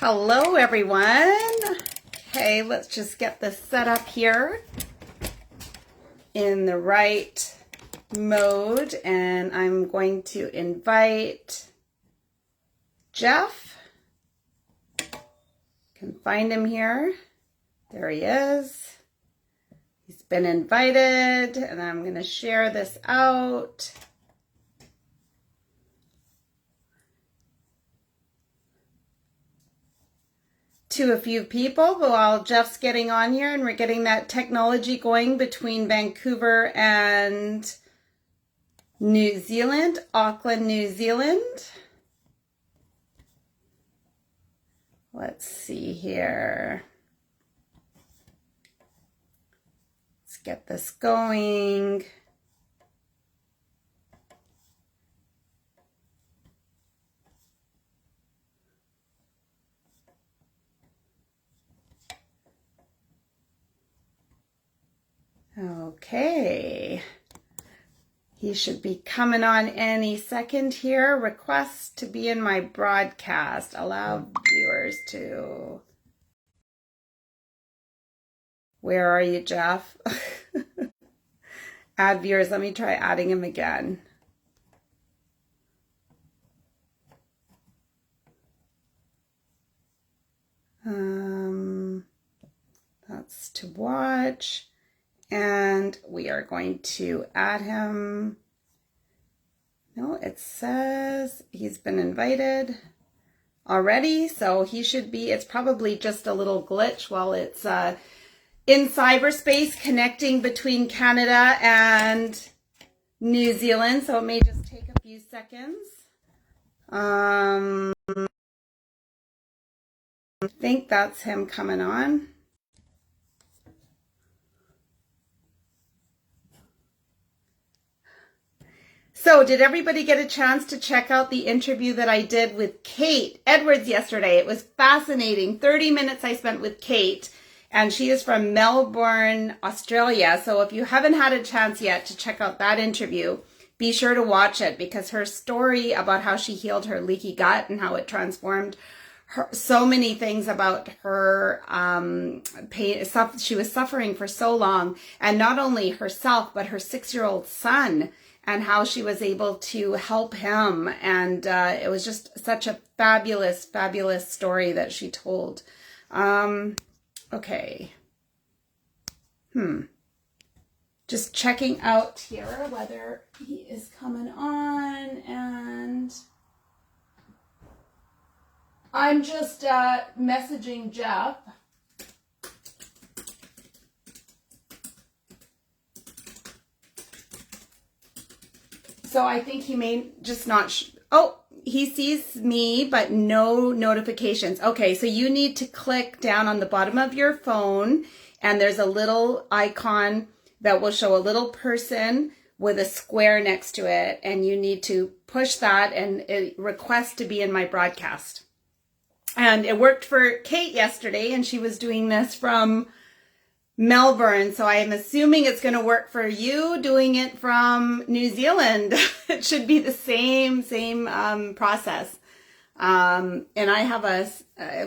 Hello, everyone. Okay, let's just get this set up here in the right mode, and I'm going to invite Jeff. Can find him here. There he is. He's been invited, and I'm going to share this out. To a few people while Jeff's getting on here, and we're getting that technology going between Vancouver and New Zealand, Auckland, New Zealand. Let's see here. Let's get this going. Okay, he should be coming on any second here. Request to be in my broadcast. Allow viewers to. Where are you, Jeff? Add viewers. Let me try adding him again. That's to watch. And we are going to add him. No, it says he's been invited already, so he should be. It's probably just a little glitch while it's in cyberspace connecting between Canada and New Zealand, so it may just take a few seconds. I think that's him coming on. So did everybody get a chance to check out the interview that I did with Kate Edwards yesterday? It was fascinating. 30 minutes I spent with Kate, and she is from Melbourne, Australia. So if you haven't had a chance yet to check out that interview, be sure to watch it, because her story about how she healed her leaky gut and how it transformed her, so many things about her pain. She was suffering for so long, and not only herself, but her 6-year-old son, and how she was able to help him. And it was just such a fabulous, fabulous story that she told. Okay. Just checking out here whether he is coming on, and I'm just messaging Jeff. So I think he may just not, oh, he sees me, but no notifications. Okay, so you need to click down on the bottom of your phone, and there's a little icon that will show a little person with a square next to it, and you need to push that and it request to be in my broadcast. And it worked for Kate yesterday, and she was doing this from Melbourne, so I am assuming it's going to work for you doing it from New Zealand. It should be the same process. And I have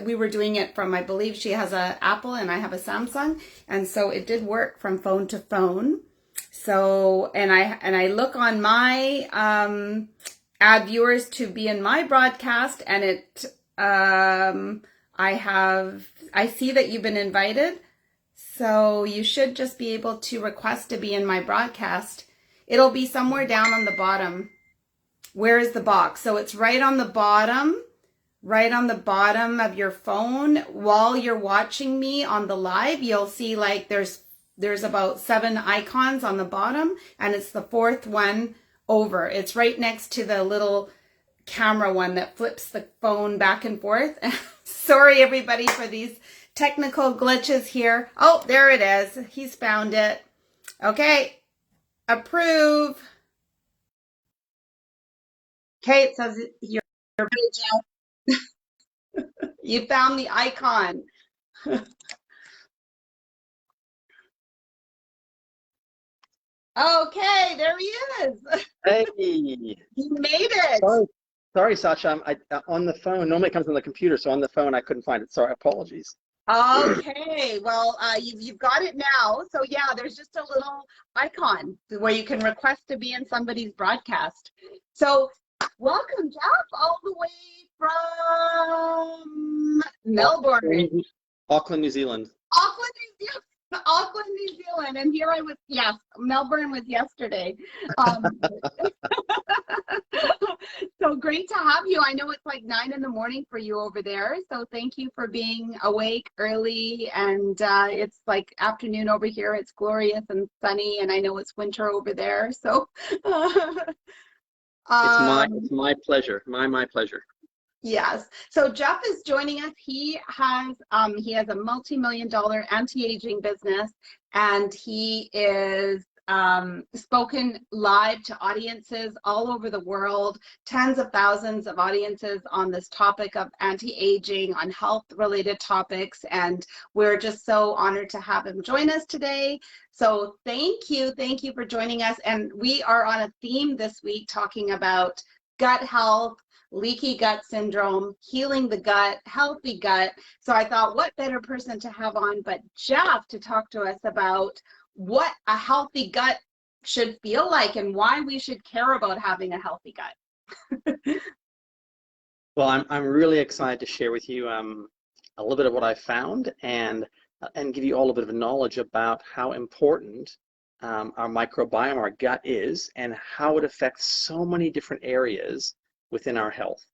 we were doing it from, I believe she has a Apple and I have a Samsung, and so it did work from phone to phone. So, and I look on my add viewers to be in my broadcast, and it I see that you've been invited. So you should just be able to request to be in my broadcast. It'll be somewhere down on the bottom. Where is the box? So it's right on the bottom of your phone. While you're watching me on the live, you'll see like there's about 7 icons on the bottom, and it's the 4th one over. It's right next to the little camera one that flips the phone back and forth. Sorry everybody for these technical glitches here. Oh, there it is. He's found it. Okay. Approve. Okay, it says you're ready, Jeff. You found the icon. Okay, there he is. Hey, You made it. sorry, Sorry, Sasha. On the phone. Normally it comes on the computer, so on the phone I couldn't find it. Sorry, apologies. Okay, well, you've got it now. So yeah, there's just a little icon where you can request to be in somebody's broadcast. So welcome, Jeff, all the way from Melbourne. Auckland, New Zealand. Auckland, New Zealand. Auckland, New Zealand, and here I was. Yes, Melbourne was yesterday. So great to have you. I know it's like 9 in the morning for you over there, so thank you for being awake early. And it's like afternoon over here. It's glorious and sunny, and I know it's winter over there. So it's my pleasure. My pleasure. Yes. So Jeff is joining us. He has a multi-million-dollar anti-aging business, and he is spoken live to audiences all over the world, tens of thousands of audiences on this topic of anti-aging, on health-related topics, and we're just so honored to have him join us today. So thank you for joining us. And we are on a theme this week talking about gut health, leaky gut syndrome, healing the gut, healthy gut. So I thought, what better person to have on but Jeff to talk to us about what a healthy gut should feel like and why we should care about having a healthy gut. Well, I'm really excited to share with you a little bit of what I found and give you all a bit of knowledge about how important our microbiome, our gut is, and how it affects so many different areas within our health.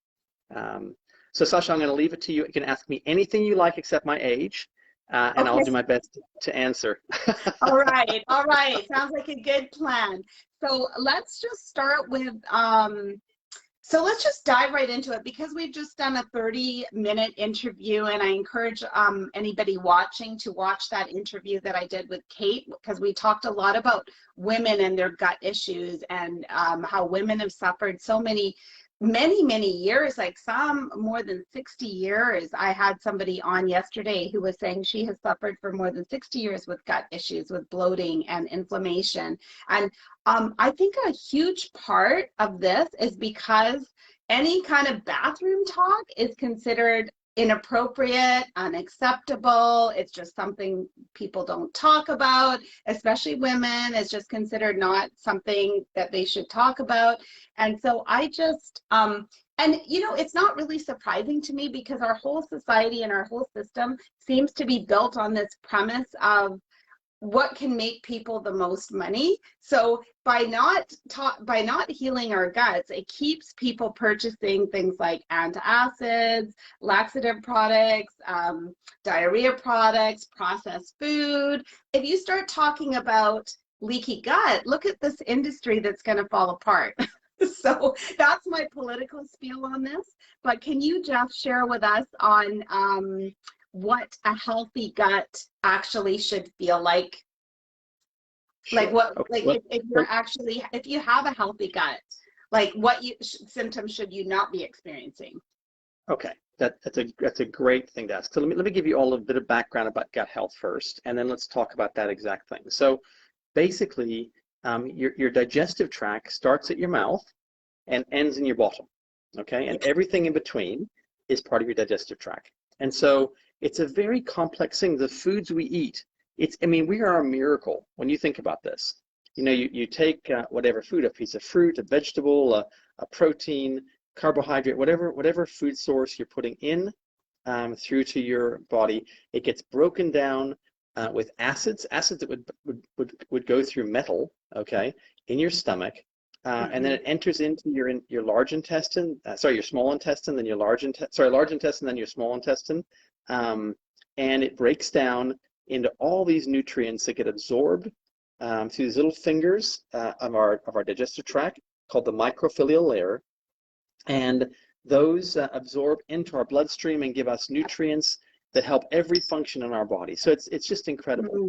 So Sasha, I'm going to leave it to you. You can ask me anything you like except my age, and okay. I'll do my best to answer. All right. Sounds like a good plan. So let's just start with, so let's just dive right into it, because we've just done a 30-minute interview, and I encourage anybody watching to watch that interview that I did with Kate, because we talked a lot about women and their gut issues, and how women have suffered so many years, like some more than 60 years. I had somebody on yesterday who was saying she has suffered for more than 60 years with gut issues, with bloating and inflammation. And I think a huge part of this is because any kind of bathroom talk is considered inappropriate, unacceptable. It's just something people don't talk about, especially women. It's just considered not something that they should talk about. And so I just, and you know, it's not really surprising to me, because our whole society and our whole system seems to be built on this premise of what can make people the most money. So by not healing our guts, it keeps people purchasing things like antacids, laxative products, diarrhea products, processed food. If you start talking about leaky gut, look at this industry that's going to fall apart. So that's my political spiel on this. But can you, Jeff, share with us on what a healthy gut actually should feel like? Like what, like if you have a healthy gut, like what symptoms should you not be experiencing? Okay, that's a great thing to ask. So let me give you all a bit of background about gut health first, and then let's talk about that exact thing. So basically, your digestive tract starts at your mouth and ends in your bottom. Okay, and everything in between is part of your digestive tract. And so it's a very complex thing. The foods we eat, I mean, we are a miracle when you think about this. You know, you take whatever food, a piece of fruit, a vegetable, a protein, carbohydrate, whatever food source you're putting in through to your body, it gets broken down with acids that would go through metal, okay, in your stomach, and then it enters into your large intestine, your small intestine, then your large intestine, then your small intestine, and it breaks down into all these nutrients that get absorbed through these little fingers of our digestive tract called the microbilial layer, and those absorb into our bloodstream and give us nutrients that help every function in our body. So it's just incredible.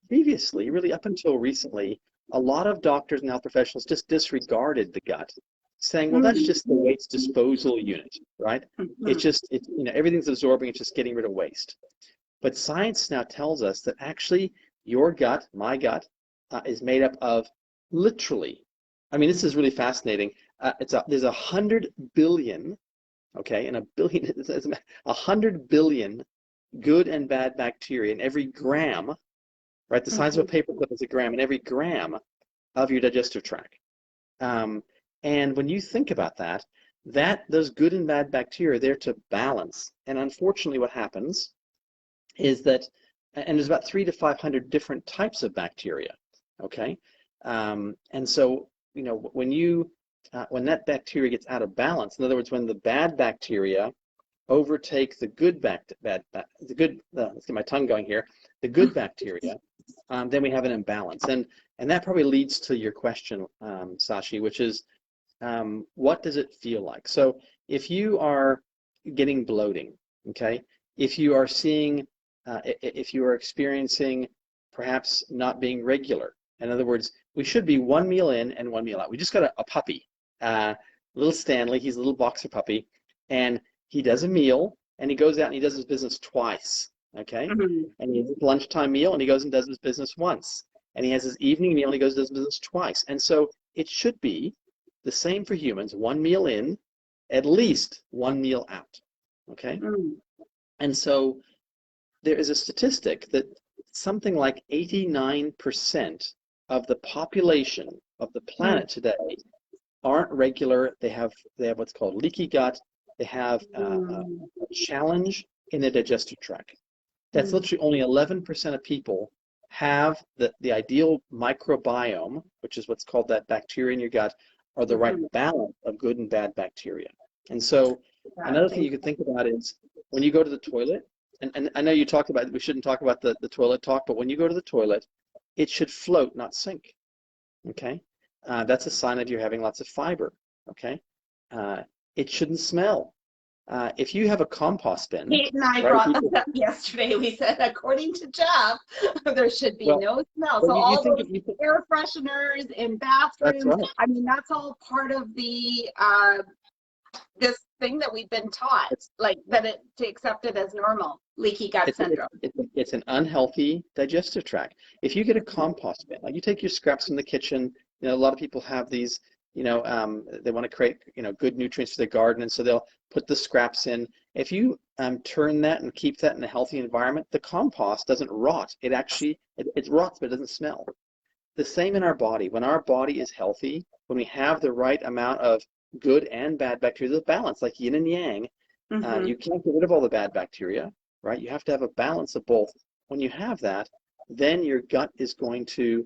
Previously, really up until recently, a lot of doctors and health professionals just disregarded the gut, saying, well, that's just the waste disposal unit, right? You know, everything's absorbing, it's just getting rid of waste. But science now tells us that actually your gut, my gut, is made up of literally, I mean, this is really fascinating, There's 100 billion, okay, and a billion is 100 billion good and bad bacteria in every gram, right? The size of a paperclip is a gram in every gram of your digestive tract. And when you think about that, those good and bad bacteria are there to balance. And unfortunately, what happens is that, and there's about 300 to 500 different types of bacteria, okay? And so, when that bacteria gets out of balance, in other words, when the bad bacteria overtake the good let's get my tongue going here, the good bacteria, then we have an imbalance. And that probably leads to your question, Sashi, which is, what does it feel like? So if you are getting bloating, okay, if you are experiencing perhaps not being regular, in other words, we should be 1 meal in and 1 meal out. We just got a puppy, little Stanley, he's a little boxer puppy, and he does a meal and he goes out and he does his business twice, okay? And he has his lunchtime meal and he goes and does his business once. And he has his evening meal and he goes and does his business twice. And so it should be the same for humans, 1 meal in, at least 1 meal out, okay? And so there is a statistic that something like 89% of the population of the planet today aren't regular. They have what's called leaky gut. They have a challenge in the digestive tract. That's literally only 11% of people have the ideal microbiome, which is what's called that bacteria in your gut, or the right balance of good and bad bacteria. And so another thing you could think about is when you go to the toilet, and I know you talked about, we shouldn't talk about the toilet talk, but when you go to the toilet, it should float, not sink, okay? That's a sign that you're having lots of fiber, okay? It shouldn't smell. If you have a compost bin, Kate and I brought this up yesterday. We said, according to Jeff, there should be no smell. So all those air fresheners in bathrooms, right. I mean, that's all part of the this thing that we've been taught, to accept it as normal, leaky gut syndrome. It's an unhealthy digestive tract. If you get a compost bin, like you take your scraps from the kitchen, a lot of people have these, they want to create, good nutrients for their garden, and so they'll put the scraps in. If you turn that and keep that in a healthy environment, the compost doesn't rot. It actually, it rots, but it doesn't smell. The same in our body. When our body is healthy, when we have the right amount of good and bad bacteria, there's a balance, like yin and yang. You can't get rid of all the bad bacteria, right? You have to have a balance of both. When you have that, then your gut is going to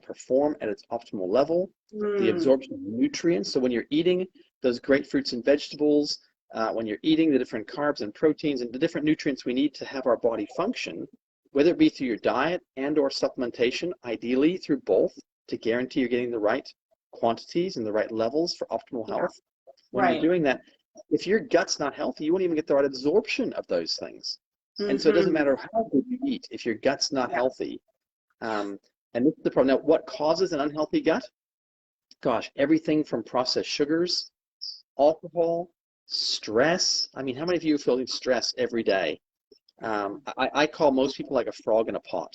perform at its optimal level. The absorption of nutrients. So when you're eating those great fruits and vegetables, when you're eating the different carbs and proteins and the different nutrients we need to have our body function, whether it be through your diet and or supplementation, ideally through both, to guarantee you're getting the right quantities and the right levels for optimal health. When you're doing that, if your gut's not healthy, you won't even get the right absorption of those things. And so it doesn't matter how good you eat if your gut's not healthy. And this is the problem. Now, what causes an unhealthy gut? Gosh, everything from processed sugars, alcohol, stress. I mean, how many of you are feeling stress every day? I call most people like a frog in a pot.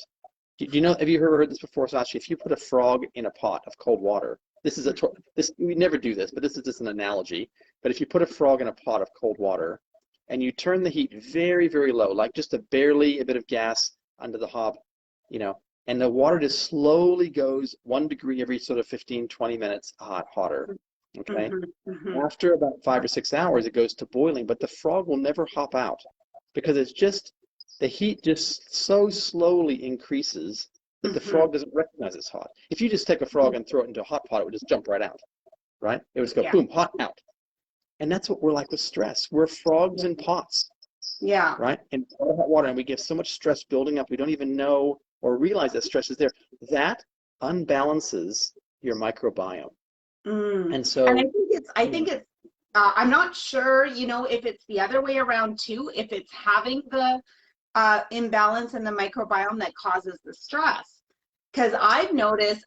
Do you know, have you ever heard this before, Sashi? If you put a frog in a pot of cold water, we never do this, but this is just an analogy. But if you put a frog in a pot of cold water and you turn the heat very, very low, like just a bit of gas under the hob, and the water just slowly goes 1 degree every sort of 15, 20 minutes hotter, okay? After about 5 or 6 hours, it goes to boiling, but the frog will never hop out because the heat just so slowly increases that the frog doesn't recognize it's hot. If you just take a frog and throw it into a hot pot, it would just jump right out, right? It would just go boom, hot, out. And that's what we're like with stress. We're frogs in pots, right? And hot water, and we get so much stress building up, we don't even know or realize that stress is there. That unbalances your microbiome. And so, and I think it's I'm not sure, if it's the other way around too, if it's having the imbalance in the microbiome that causes the stress. because I've noticed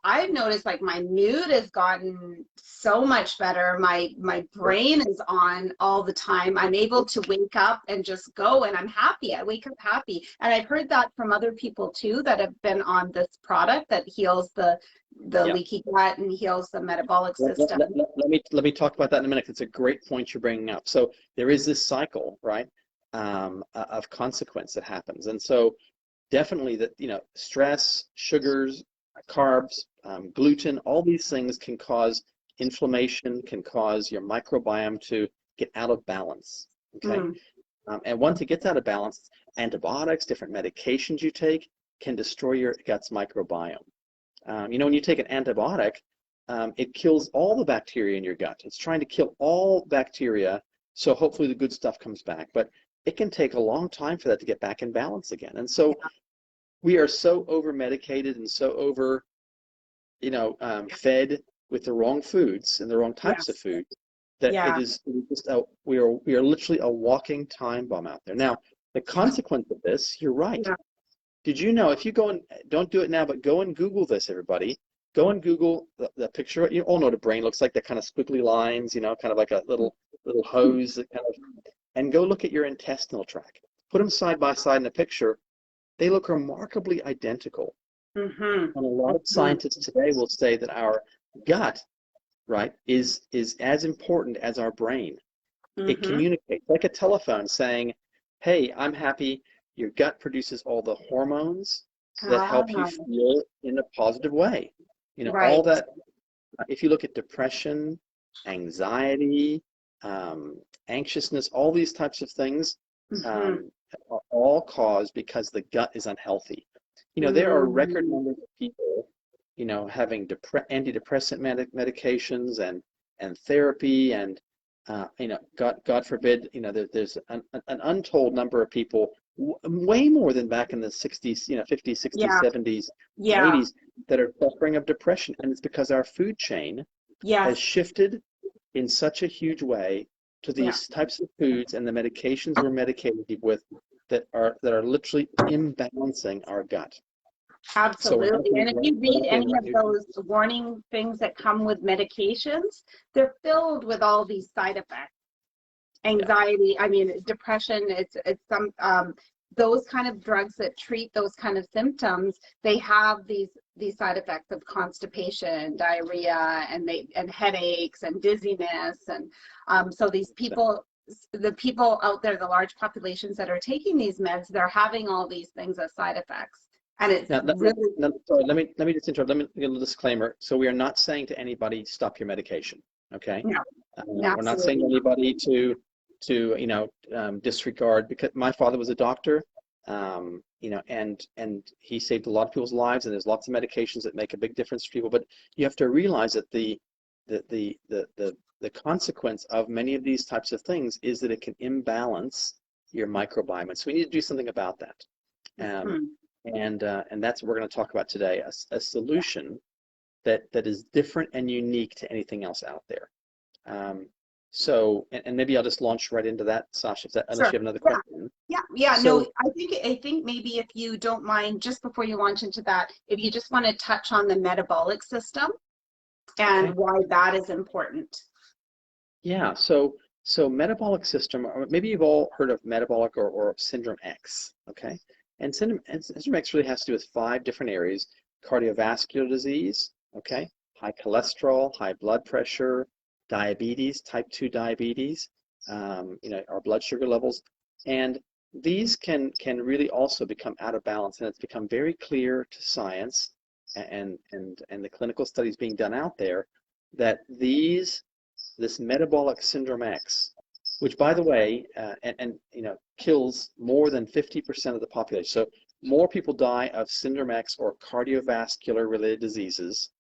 like my mood has gotten so much better. My brain is on all the time. I'm able to wake up and just go, and I'm happy. I wake up happy. And I've heard that from other people too that have been on this product that heals the Yeah. leaky gut and heals the metabolic system. Let me talk about that in a minute. It's a great point you're bringing up. So there is this cycle, right, of consequence that happens, and so definitely that, stress, sugars, carbs, gluten, all these things can cause inflammation, can cause your microbiome to get out of balance. Okay, Mm. and once it gets out of balance, antibiotics, different medications you take can destroy your gut's microbiome. When you take an antibiotic, it kills all the bacteria in your gut. It's trying to kill all bacteria, so hopefully the good stuff comes back. But it can take a long time for that to get back in balance again. And so we are so over medicated and so over, fed with the wrong foods and the wrong types of Yes. food that Yeah. we are literally a walking time bomb out there. Now, the consequence of this, you're right. Yeah. Did you know, if you go and don't do it now, but go and Google this, everybody. Go and Google the picture. You all know what a brain looks like, that kind of squiggly lines, kind of like a little hose that kind of, and go look at your intestinal tract. Put them side by side in a picture. They look remarkably identical. Mm-hmm. And a lot of Mm-hmm. scientists today will say that our gut, right, is as important as our brain. It Mm-hmm. communicates like a telephone saying, hey, I'm happy. Your gut produces all the hormones that Ah, help you feel in a positive way. All right. that, if you look at depression, anxiety, anxiousness, all these types of things Mm-hmm. um, are all caused because the gut is unhealthy. There are record Mm-hmm. numbers of people, having antidepressant medications and therapy and God forbid, there's an untold number of people, way more than back in the 60s, 50s, 60s, Yeah. 70s, and Yeah. 80s, that are suffering of depression. And it's because our food chain has Yes. shifted in such a huge way to Yeah. these types of foods and the medications we're medicated with that are literally imbalancing our gut. So we're not Absolutely. And if you we're read not getting the any right of nutrients. those warning things that come with medications, they're filled with all these side effects. Yeah. Anxiety, I mean, depression, it's some those kind of drugs that treat those kind of symptoms, they have these side effects of constipation, diarrhea, and headaches and dizziness. And so these people, the people out there, the large populations that are taking these meds, they're having all these things as side effects. And it's Now, really, sorry, let me just interrupt. Let me get a little disclaimer. So we are not saying to anybody, stop your medication. Okay. no, We're not saying absolutely to not. anybody to disregard, because my father was a doctor, and he saved a lot of people's lives, and there's lots of medications that make a big difference for people. But you have to realize that the consequence of many of these types of things is that it can imbalance your microbiome. And so we need to do something about that. Um, Mhm. and that's what we're going to talk about today, a solution that is different and unique to anything else out there. And maybe I'll just launch right into that, Sasha, unless Sure. you have another Yeah. question. Yeah. Yeah. No, So, I think maybe if you don't mind, just before you launch into that, if you just want to touch on the metabolic system and okay. why that is important. Yeah. So metabolic system, or maybe you've all heard of metabolic or syndrome X. Okay. And syndrome X really has to do with 5 different areas: cardiovascular disease, okay, high cholesterol, high blood pressure, diabetes, type 2 diabetes, our blood sugar levels. And these can really also become out of balance. And it's become very clear to science and the clinical studies being done out there that this metabolic syndrome X, which, by the way, kills more than 50% of the population. So more people die of syndrome X or cardiovascular related diseases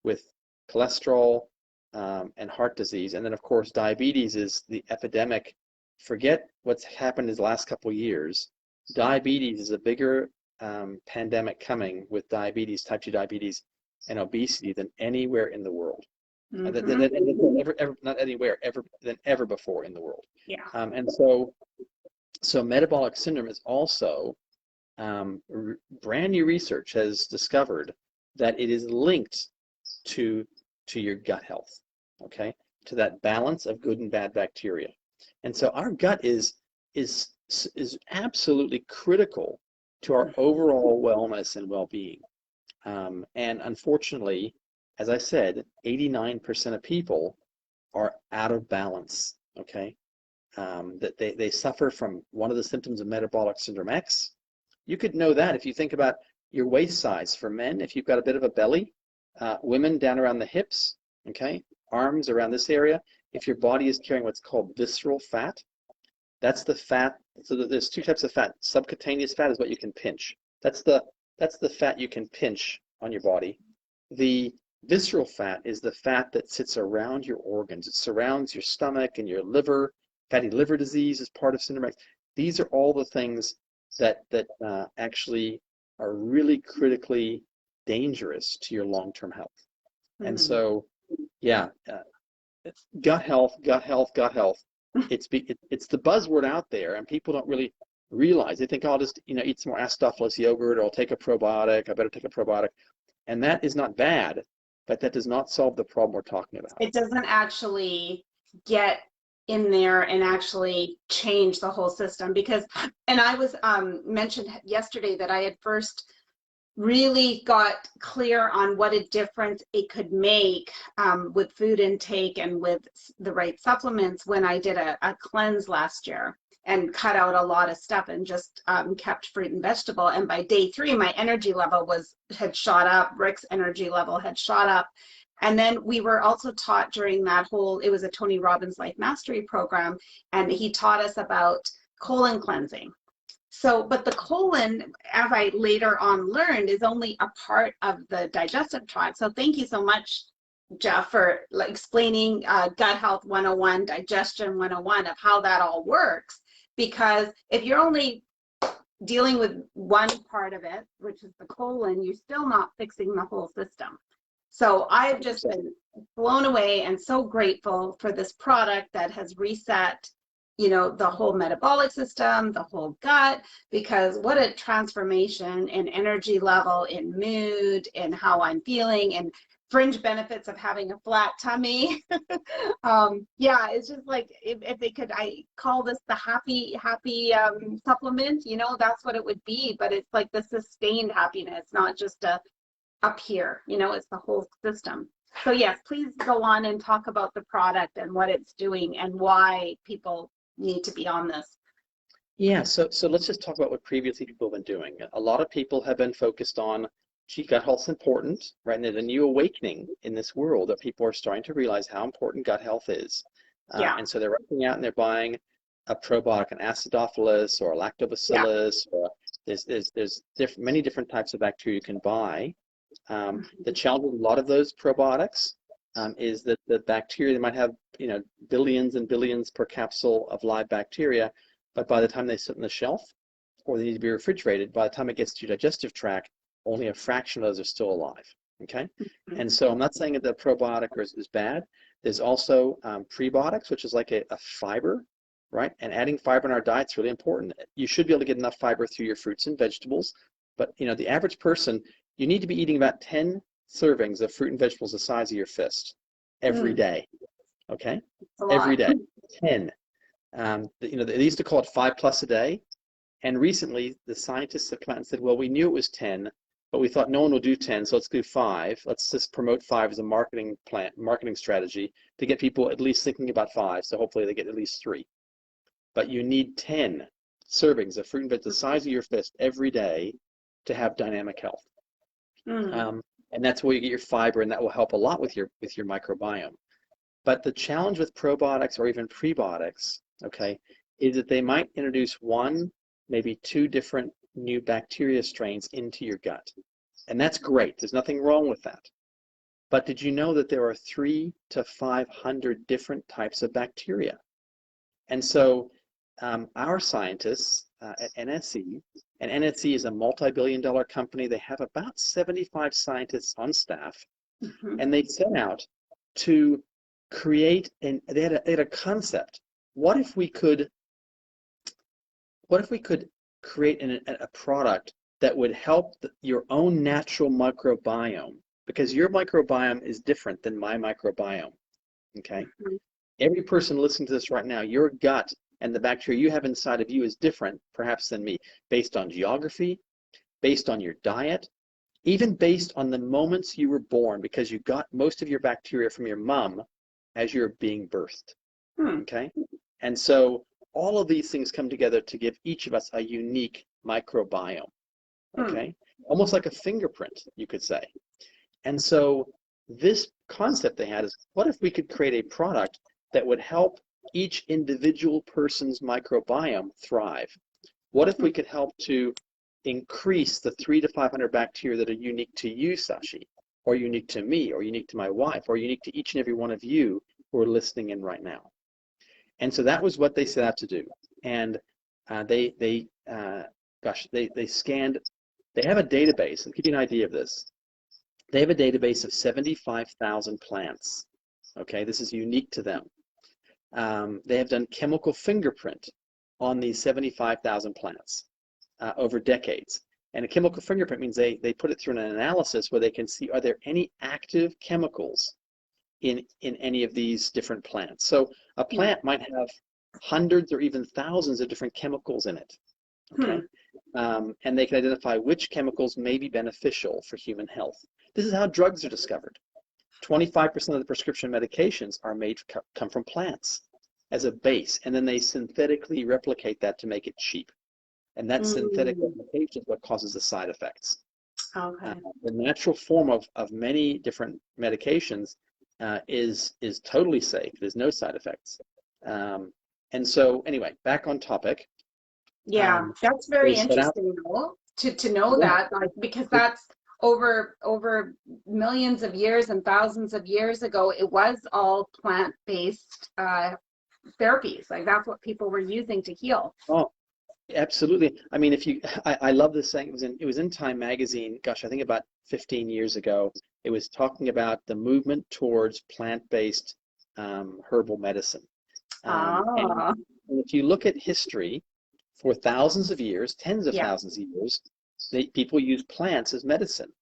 with cholesterol and heart disease. And then, of course, diabetes is the epidemic. Forget what's happened in the last couple of years. Diabetes is a bigger pandemic coming with diabetes, type 2 diabetes, and obesity than anywhere in the world. Mm-hmm. Not anywhere ever than ever before in the world. Yeah. And so metabolic syndrome is also brand new research has discovered that it is linked to your gut health, okay? To that balance of good and bad bacteria. And so our gut is absolutely critical to our overall wellness and well-being. And unfortunately, as I said, 89% of people are out of balance, okay? That they suffer from one of the symptoms of metabolic syndrome X. You could know that if you think about your waist size. For men, if you've got a bit of a belly, women down around the hips, okay, arms around this area. If your body is carrying what's called visceral fat, that's the fat. So there's two types of fat. Subcutaneous fat is what you can pinch. That's the fat you can pinch on your body. The visceral fat is the fat that sits around your organs. It surrounds your stomach and your liver. Fatty liver disease is part of syndrome X. These are all the things that actually are really critically dangerous to your long-term health. And so, yeah, gut health, gut health, gut health. It's the buzzword out there, and people don't really realize. They think, oh, I'll just eat some more acidophilus yogurt, or I'll take a probiotic. I better take a probiotic, and that is not bad, but that does not solve the problem we're talking about. It doesn't actually get in there and actually change the whole system, because, and I was mentioned yesterday that I had first really got clear on what a difference it could make with food intake and with the right supplements when I did a cleanse last year and cut out a lot of stuff and just kept fruit and vegetable. And by day 3, my energy level had shot up. Rick's energy level had shot up. And then we were also taught during that it was a Tony Robbins Life Mastery program, and he taught us about colon cleansing. So, but the colon, as I later on learned, is only a part of the digestive tract. So thank you so much, Jeff, for explaining Gut Health 101, Digestion 101 of how that all works. Because if you're only dealing with one part of it, which is the colon, you're still not fixing the whole system. So I've just been blown away and so grateful for this product that has reset the whole metabolic system, the whole gut, because what a transformation in energy level, in mood, in how I'm feeling, and fringe benefits of having a flat tummy. Yeah, it's just like, if they could, I call this the happy supplement, that's what it would be, but it's like the sustained happiness, not just up here, it's the whole system. So yes, please go on and talk about the product and what it's doing and why people need to be on this. Yeah, so let's just talk about what previously people have been doing. A lot of people have been focused on, gee, gut health's important, right? And there's a new awakening in this world that people are starting to realize how important gut health is. Yeah. And so they're rushing out and they're buying a probiotic, an acidophilus or a lactobacillus, or there's many different types of bacteria you can buy. The challenge with a lot of those probiotics is that the bacteria, they might have billions and billions per capsule of live bacteria, but by the time they sit on the shelf or they need to be refrigerated, by the time it gets to your digestive tract, only a fraction of those are still alive. Okay, and so I'm not saying that the probiotic is bad. There's also prebiotics, which is like a fiber, right? And adding fiber in our diet is really important. You should be able to get enough fiber through your fruits and vegetables, but the average person, you need to be eating about 10 servings of fruit and vegetables the size of your fist every day. Okay, every day, 10. They used to call it 5+ a day, and recently the scientists have come out and said, well, we knew it was 10, but we thought no one will do 10, so let's do 5. Let's just promote 5 as a marketing strategy to get people at least thinking about 5. So hopefully they get at least 3. But you need 10 servings of fruit and vegetables the size of your fist every day to have dynamic health. And that's where you get your fiber, and that will help a lot with your microbiome. But the challenge with probiotics or even prebiotics, okay, is that they might introduce 1, maybe 2 different new bacteria strains into your gut. And that's great. There's nothing wrong with that. But did you know that there are 300 to 500 different types of bacteria? And so our scientists at NSE, and NSE is a multi-billion-dollar company. They have about 75 scientists on staff, and they set out to create, and they had a concept. What if we could create a product that would help your own natural microbiome, because your microbiome is different than my microbiome, okay? Mhm. Every person listening to this right now, your gut and the bacteria you have inside of you is different, perhaps, than me, based on geography, based on your diet, even based on the moments you were born, because you got most of your bacteria from your mom as you're being birthed, Hmm. okay? And so all of these things come together to give each of us a unique microbiome, Hmm. okay? Almost like a fingerprint, you could say. And so this concept they had is, what if we could create a product that would help each individual person's microbiome thrive? What if we could help to increase the 300 to 500 bacteria that are unique to you, Sashi, or unique to me, or unique to my wife, or unique to each and every one of you who are listening in right now? And so that was what they set out to do. And they scanned. They have a database. I'll give you an idea of this. They have a database of 75,000 plants. Okay, this is unique to them. They have done chemical fingerprint on these 75,000 plants over decades. And a chemical fingerprint means they put it through an analysis where they can see, are there any active chemicals in any of these different plants? So a plant might have hundreds or even thousands of different chemicals in it. Okay. And they can identify which chemicals may be beneficial for human health. This is how drugs are discovered. 25% of the prescription medications are come from plants as a base, and then they synthetically replicate that to make it cheap. And that synthetic replication is what causes the side effects. Okay. The natural form of many different medications is totally safe. There's no side effects. And so anyway, back on topic. Yeah, that's very They set out, interesting though, to know yeah, that, like, because that's over millions of years and thousands of years ago, it was all plant-based therapies. Like that's what people were using to heal. oh, absolutely. I mean, I love this saying. It was in Time magazine. Gosh, I think about 15 years ago. It was talking about the movement towards plant-based herbal medicine. And if you look at history, for thousands of years, tens of Yeah, thousands of years, people use plants as medicine.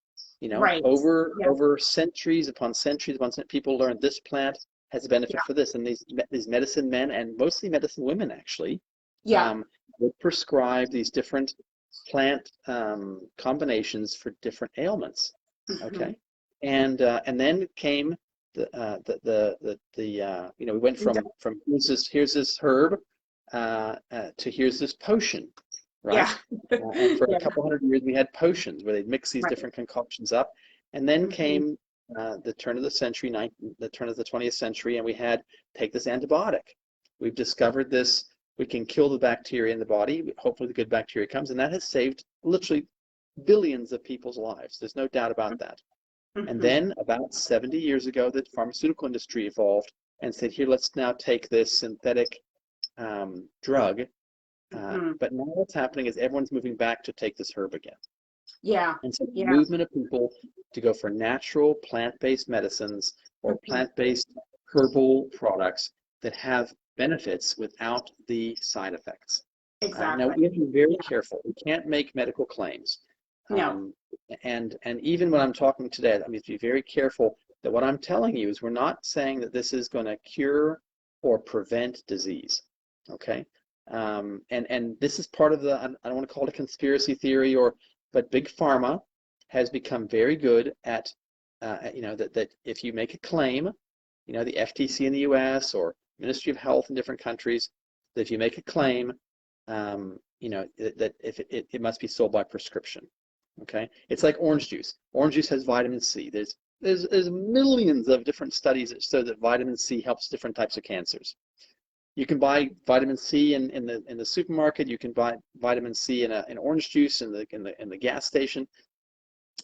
You know, right. Yeah, over centuries upon centuries upon centuries, people learned this plant has a benefit yeah, for this, and these medicine men and mostly medicine women actually yeah. would prescribe these different plant combinations for different ailments. Hmm. Okay, and then came we went from here's this herb to here's this potion, Yeah, right? And for a yeah, couple hundred years we had potions where they'd mix these right. different concoctions up, and then Hmm. came the turn of the century, the turn of the 20th century, and we had take this antibiotic. We've discovered this. We can kill the bacteria in the body. Hopefully the good bacteria comes, and that has saved literally billions of people's lives. There's no doubt about that. And Hmm. then about 70 years ago, the pharmaceutical industry evolved and said, here, let's now take this synthetic drug. Hmm. But now what's happening is everyone's moving back to take this herb again. Yeah, And so the yeah. movement of people to go for natural plant-based medicines or Hmm. plant-based herbal products that have benefits without the side effects. Now Exactly. we have to be very Yeah. careful. We can't make medical claims. No. And even when I'm talking today, I mean, to be very careful that what I'm telling you is we're not saying that this is going to cure or prevent disease. Okay. And this is part of I don't want to call it a conspiracy theory but big pharma has become very good at, that if you make a claim, the FTC in the US or Ministry of Health in different countries, that if you make a claim, that if it must be sold by prescription. Okay, it's like orange juice. Orange juice has vitamin C. There's millions of different studies that show that vitamin C helps different types of cancers. You can buy vitamin C in the supermarket. You can buy vitamin C in orange juice in the gas station,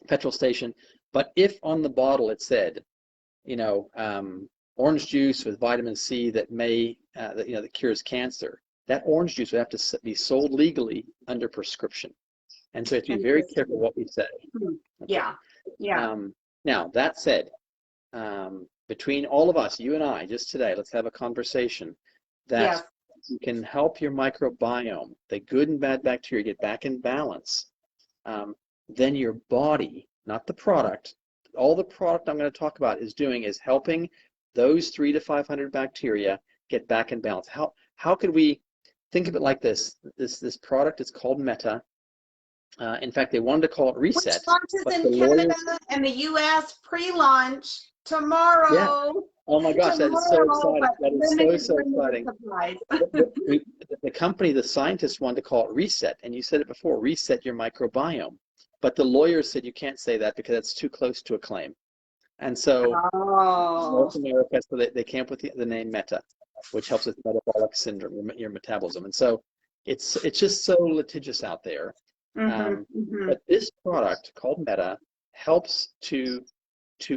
petrol station. But if on the bottle it said, orange juice with vitamin C that cures cancer, that orange juice would have to be sold legally under prescription. And so you have to be very careful Interesting. what we say. Hmm. Okay. Yeah, yeah. Now that said, between all of us, you and I, just today, let's have a conversation that Yes. you can help your microbiome, the good and bad bacteria, get back in balance then your body, not the product, all the product I'm going to talk about is doing is helping those 300 to 500 bacteria get back in balance. How could we think of it like this? This product is called Meta. In fact, they wanted to call it Which Reset, launches but the in Canada lawyers, and the US pre-launch tomorrow. yeah. Oh my gosh, that is so Tomorrow, exciting. but That is so limited exciting. supplies. The company, the scientists wanted to call it Reset, and you said it before, reset your microbiome. But the lawyers said you can't say that because it's too close to a claim. And so Oh. North America, so they came up with the name Meta, which helps with metabolic syndrome, your metabolism. And so it's just so litigious out there. But this product called Meta helps to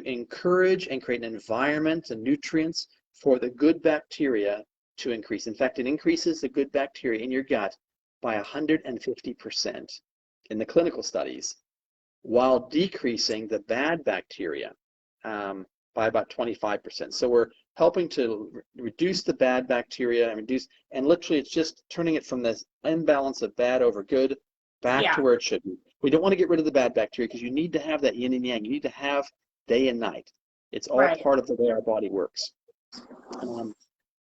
encourage and create an environment and nutrients for the good bacteria to increase. In fact, it increases the good bacteria in your gut by 150% in the clinical studies, while decreasing the bad bacteria by about 25%. So we're helping to reduce the bad bacteria and literally it's just turning it from this imbalance of bad over good back to where it should be. We don't want to get rid of the bad bacteria because you need to have that yin and yang. You need to have day and night. It's all part of the way our body works.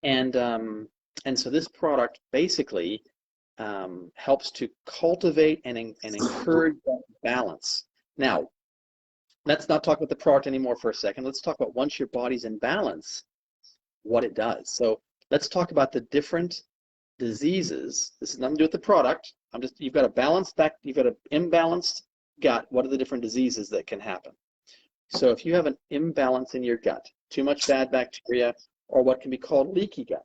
And so this product basically helps to cultivate and encourage that balance. Now, let's not talk about the product anymore for a second. Let's talk about once your body's in balance, what it does. So let's talk about the different diseases. This is nothing to do with the product. You've got you've got an imbalanced gut. What are the different diseases that can happen? So if you have an imbalance in your gut, too much bad bacteria, or what can be called leaky gut.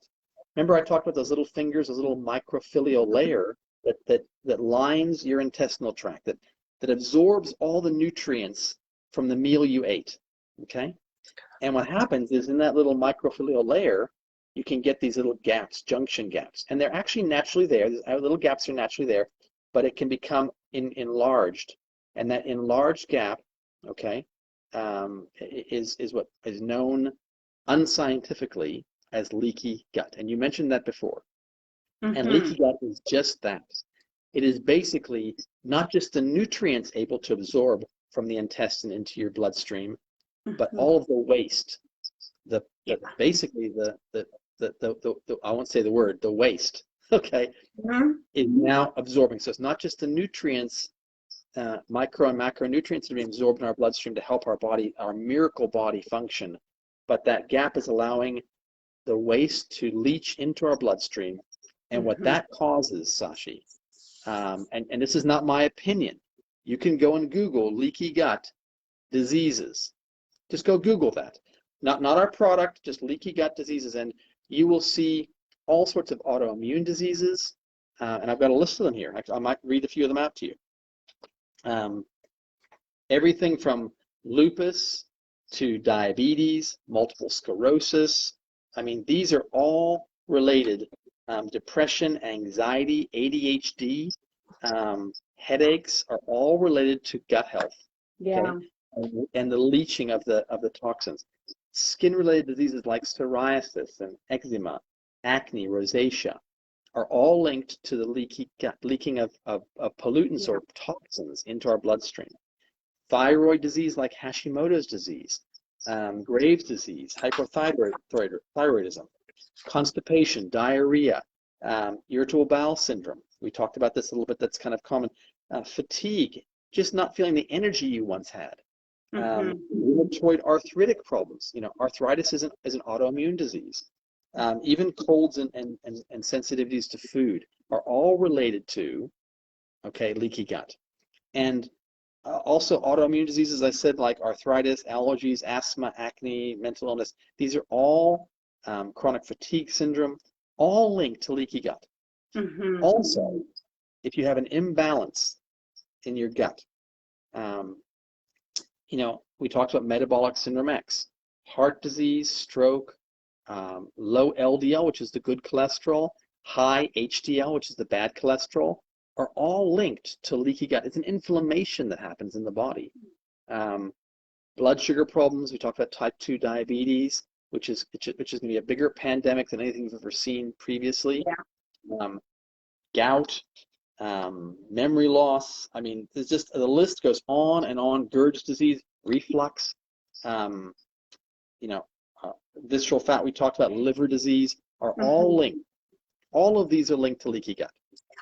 Remember I talked about those little fingers, those little microphilial layer that lines your intestinal tract, that absorbs all the nutrients from the meal you ate, okay? And what happens is in that little microphilial layer, you can get these little gaps, junction gaps, and they're actually naturally there. Little gaps are naturally there, but it can become enlarged, and that enlarged gap, okay, is what is known unscientifically as leaky gut. And you mentioned that before. And leaky gut is just that. It is basically not just the nutrients able to absorb from the intestine into your bloodstream, but all of the waste. Basically the I won't say the word, the waste, okay, is now absorbing. So it's not just the nutrients, micro and macronutrients that are being absorbed in our bloodstream to help our body, our miracle body function, but that gap is allowing the waste to leach into our bloodstream. And what that causes, Sashi, and this is not my opinion, you can go and Google leaky gut diseases. Just go Google that. Not our product, just leaky gut diseases, and you will see all sorts of autoimmune diseases, and I've got a list of them here. I might read a few of them out to you. Everything from lupus to diabetes, multiple sclerosis. I mean, these are all related. Depression, anxiety, ADHD, headaches are all related to gut health. Okay? And the leaching of the toxins. Skin-related diseases like psoriasis and eczema, acne, rosacea are all linked to the leaky gut, leaking of pollutants or toxins into our bloodstream. Thyroid disease like Hashimoto's disease, Graves' disease, hypothyroidism, constipation, diarrhea, irritable bowel syndrome. We talked about this a little bit. That's kind of common. Fatigue, just not feeling the energy you once had. Rheumatoid arthritic problems. You know, arthritis is an autoimmune disease. Even colds and sensitivities to food are all related to, okay, leaky gut. And also autoimmune diseases, I said, like arthritis, allergies, asthma, acne, mental illness. These are all chronic fatigue syndrome, all linked to leaky gut. Also, if you have an imbalance in your gut, you know, we talked about metabolic syndrome X, heart disease, stroke, low LDL, which is the good cholesterol, high HDL, which is the bad cholesterol, are all linked to leaky gut. It's an inflammation that happens in the body. Blood sugar problems, we talked about type 2 diabetes, which is going to be a bigger pandemic than anything we've ever seen previously. Gout, memory loss. I mean, it's just the list goes on and on. Gerd's disease, reflux, um, you know, visceral fat. We talked about liver disease are all linked. All of these are linked to leaky gut.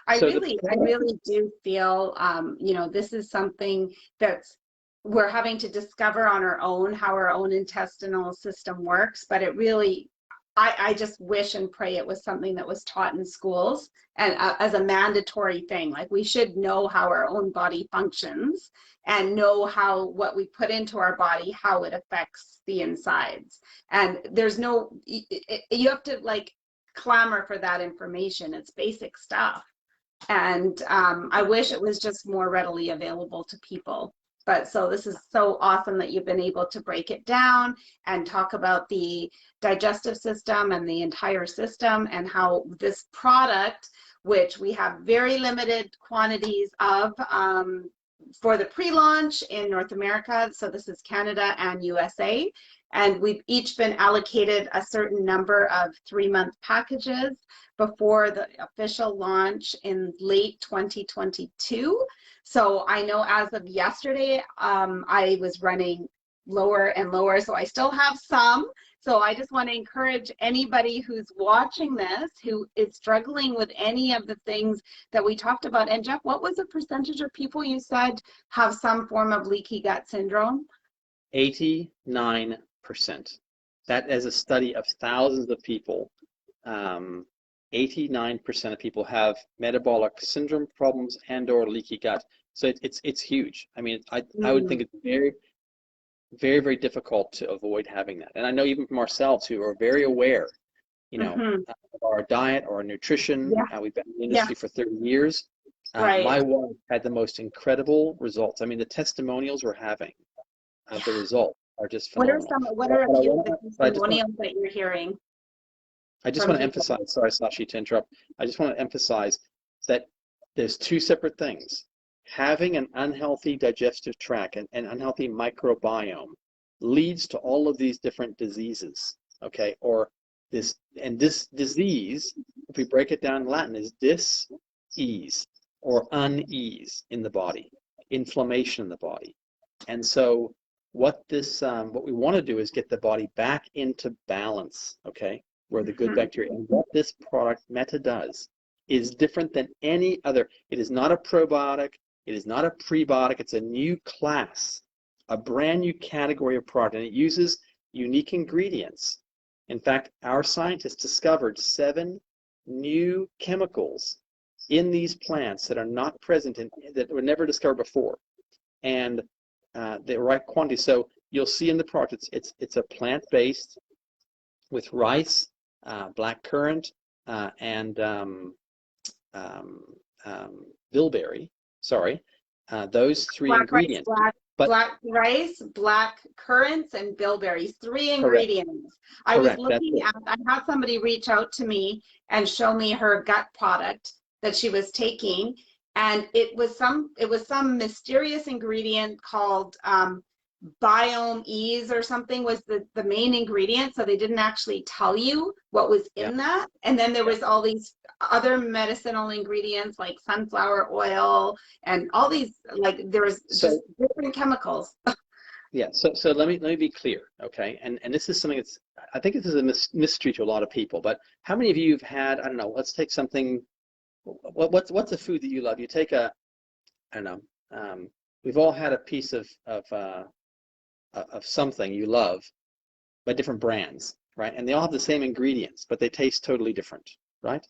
I So really do feel, this is something that's we're having to discover on our own how our own intestinal system works, but it really, I just wish and pray it was something that was taught in schools and as a mandatory thing. Like we should know how our own body functions and know how what we put into our body, how it affects the insides. And there's no, you have to like clamor for that information. It's basic stuff. And I wish it was just more readily available to people. But so this is so awesome that you've been able to break it down and talk about the digestive system and the entire system and how this product, which we have very limited quantities of for the pre-launch in North America. So this is Canada and USA. And we've each been allocated a certain number of 3-month packages before the official launch in late 2022. So I know as of yesterday, I was running lower and lower, so I still have some. So I just want to encourage anybody who's watching this, who is struggling with any of the things that we talked about. And Jeff, what was the percentage of people you said have some form of leaky gut syndrome? 89%. That is a study of thousands of people. 89% of people have metabolic syndrome problems and/or leaky gut. So it's huge. I mean, I would think it's very, very, very difficult to avoid having that. And I know even from ourselves who are very aware, of our diet or our nutrition. We've been in the industry for 30 years. My wife had the most incredible results. I mean, the testimonials we're having of the results are just phenomenal. What are a few of the testimonials that you're hearing? I just want to emphasize, sorry, Sashi, to interrupt. I just want to emphasize that there's two separate things. Having an unhealthy digestive tract and unhealthy microbiome leads to all of these different diseases, okay? This disease, if we break it down in Latin, is dis-ease or unease in the body, inflammation in the body. And so what we want to do is get the body back into balance, okay? Where the good bacteria, and what this product Meta does is different than any other. It is not a probiotic, it is not a prebiotic, it's a new class, a brand new category of product, and it uses unique ingredients. In fact, our scientists discovered 7 new chemicals in these plants that are not present that were never discovered before, and the right quantity. So you'll see in the product, it's a plant-based with rice, black currant, and bilberry. Sorry, those 3 ingredients. Black rice, black currants, and bilberries. 3 ingredients. I was looking at. I had somebody reach out to me and show me her gut product that she was taking, and it was some mysterious ingredient called biome ease or something was the main ingredient, so they didn't actually tell you what was in that. And then there was all these other medicinal ingredients like sunflower oil and all these, like there was just different chemicals. So let me be clear, okay? And this is something that's, I think this is a mystery to a lot of people, but how many of you have had, I don't know, let's take something, what's a food that you love? You take I don't know, we've all had a piece of something you love by different brands, right? And they all have the same ingredients, but they taste totally different, right?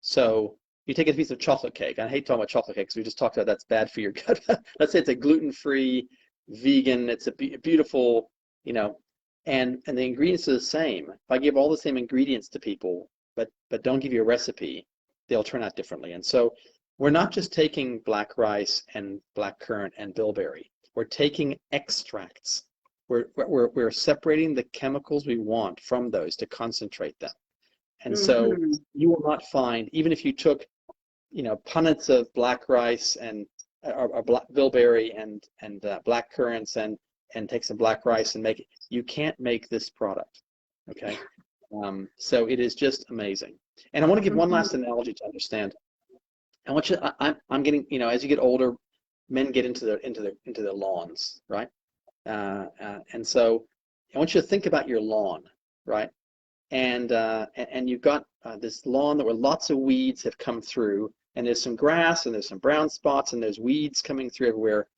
So you take a piece of chocolate cake. I hate talking about chocolate cake because we just talked about that's bad for your gut. Let's say it's a gluten-free, vegan, it's a beautiful, and the ingredients are the same. If I give all the same ingredients to people, but don't give you a recipe, they'll turn out differently. And so we're not just taking black rice and black currant and bilberry. We're taking extracts. We're separating the chemicals we want from those to concentrate them. And so you will not find, even if you took, punnets of black rice and or black bilberry and black currants and take some black rice and make it, you can't make this product. Okay. So it is just amazing. And I want to give one last analogy to understand. I want you. I'm getting. As you get older, men get into their lawns, right? And so I want you to think about your lawn, right? And you've got this lawn where lots of weeds have come through, and there's some grass, and there's some brown spots, and there's weeds coming through everywhere.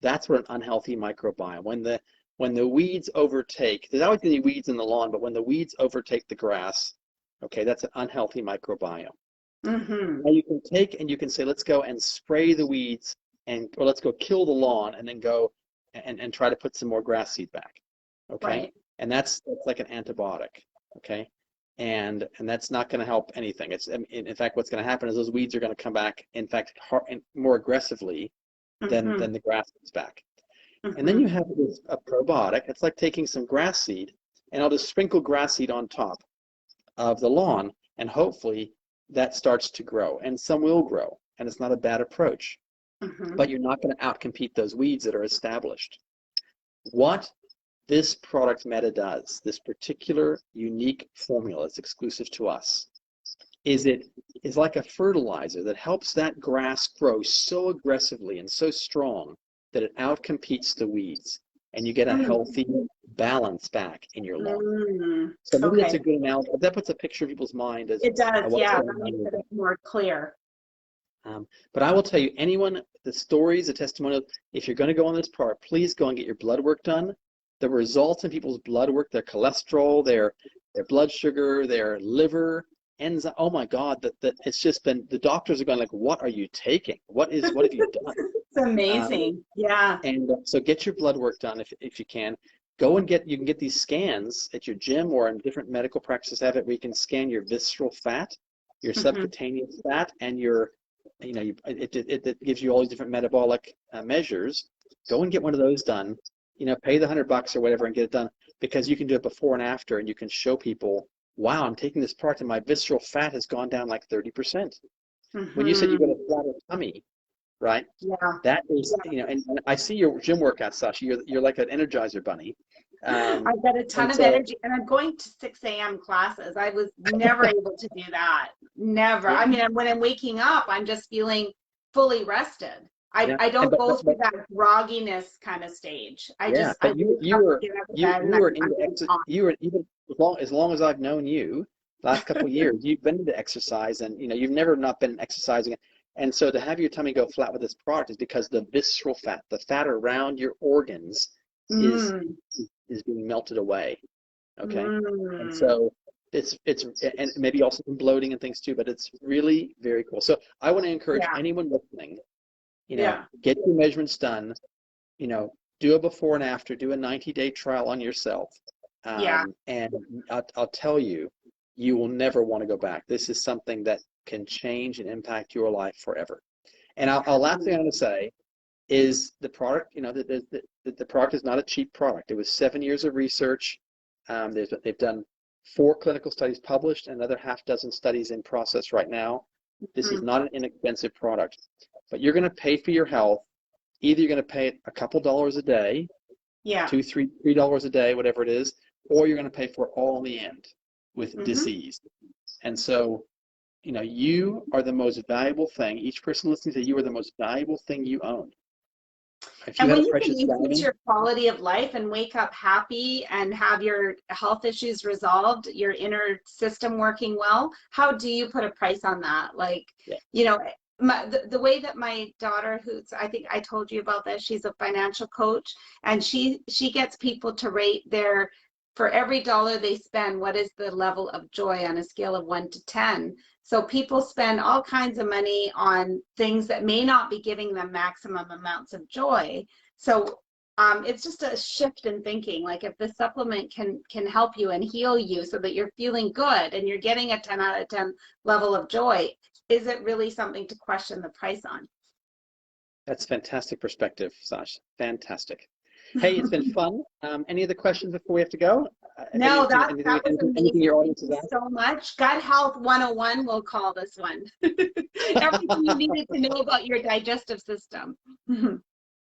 That's what an unhealthy microbiome. When the weeds overtake, there's always going to be weeds in the lawn, but when the weeds overtake the grass, okay, that's an unhealthy microbiome. Mm-hmm. Now you can take and you can say, let's go and spray the weeds, or let's go kill the lawn, and then go and try to put some more grass seed back. Okay, Right. and that's like an antibiotic. Okay, and that's not going to help anything. In fact, what's going to happen is those weeds are going to come back, in fact, more aggressively Mm-hmm. than the grass is back. And then Mm-hmm. you have a probiotic. It's like taking some grass seed, and I'll just sprinkle grass seed on top of the lawn, and hopefully that starts to grow. And some will grow, and it's not a bad approach. Mm-hmm. But you're not going to outcompete those weeds that are established. What this product Meta does, this particular unique formula that's exclusive to us, it is like a fertilizer that helps that grass grow so aggressively and so strong that it outcompetes the weeds, and you get a healthy balance back in your lawn. Mm-hmm. So maybe that's Okay. a good analogy. That puts a picture in people's mind as It does. what's Yeah. going That on makes with it that. more clear. But I will tell you, anyone, the stories, the testimonials, if you're going to go on this product, please go and get your blood work done. The results in people's blood work, their cholesterol, their blood sugar, their liver, enzyme. Oh my God, that it's just been, the doctors are going like, what are you taking? What have you done? It's amazing. Yeah. And so get your blood work done if you can. You can get these scans at your gym or in different medical practices have it where you can scan your visceral fat, your Mm-hmm. subcutaneous fat, and it gives you all these different metabolic measures. Go and get one of those done. Pay the $100 or whatever and get it done, because you can do it before and after, and you can show people, wow, I'm taking this product and my visceral fat has gone down like 30%. When you said you got Mm-hmm. a flatter tummy, right? Yeah. That is, and I see your gym workouts, Sasha. You're like an Energizer bunny. I've got a ton And of so, energy, and I'm going to 6 a.m. classes. I was never able to do that. Never. yeah, I mean, when I'm waking up, I'm just feeling fully rested. I, yeah, I and don't go through that grogginess kind of stage. yeah, I but wake you up, were get out of you bed, you and were I'm into getting exercise. on. You were even as long as I've known you, last couple of years, you've been into exercise, and you've never not been exercising. And so to have your tummy go flat with this product is because the visceral fat, the fat around your organs, is Mm, is being melted away. Okay, and mm, so it's and maybe also some bloating and things too, but it's really very cool. So I want to encourage yeah, anyone listening, yeah, get your measurements done, you know, do a before and after, do a 90-day trial on yourself, yeah. and I'll tell you, you will never want to go back. This is something that can change and impact your life forever. And I'll last thing I'm going to say is the product, the product is not a cheap product. It was 7 years of research. They've done 4 clinical studies published and another half dozen studies in process right now. This is Mm, not an inexpensive product, but you're going to pay for your health. Either you're going to pay it a couple dollars a day, yeah. $3 a day, whatever it is, or you're going to pay for it all in the end with Mm-hmm. disease. And so, you are the most valuable thing. Each person listening to you are the most valuable thing you own. If you And had a when you can precious increase diamond, your quality of life and wake up happy and have your health issues resolved, your inner system working well, how do you put a price on that? Like, yeah, you know, the way that my daughter, who's, I think I told you about this, she's a financial coach, and she gets people to rate for every dollar they spend, what is the level of joy on a scale of 1 to 10? So people spend all kinds of money on things that may not be giving them maximum amounts of joy. So it's just a shift in thinking. Like if the supplement can help you and heal you so that you're feeling good and you're getting a 10 out of 10 level of joy, is it really something to question the price on? that's fantastic perspective, Sash. Fantastic. Hey, it's been fun. Any other questions before we have to go? No, that was Anything amazing. your Thank audience has you asked? so much. Gut Health 101, we'll call this one. Everything you needed to know about your digestive system.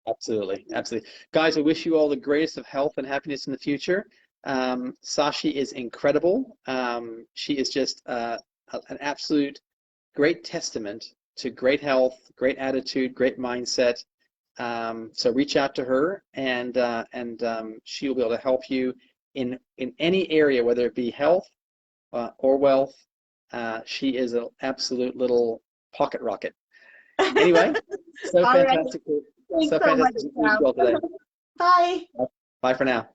Absolutely, absolutely. Guys, I wish you all the greatest of health and happiness in the future. Sashi is incredible. She is just an absolute great testament to great health, great attitude, great mindset. So reach out to her, and she will be able to help you in any area, whether it be health or wealth. She is an absolute little pocket rocket. Anyway, so All right. fantastic. Thanks So so much, fantastic to meet Sam. you all today. Bye. Bye for now.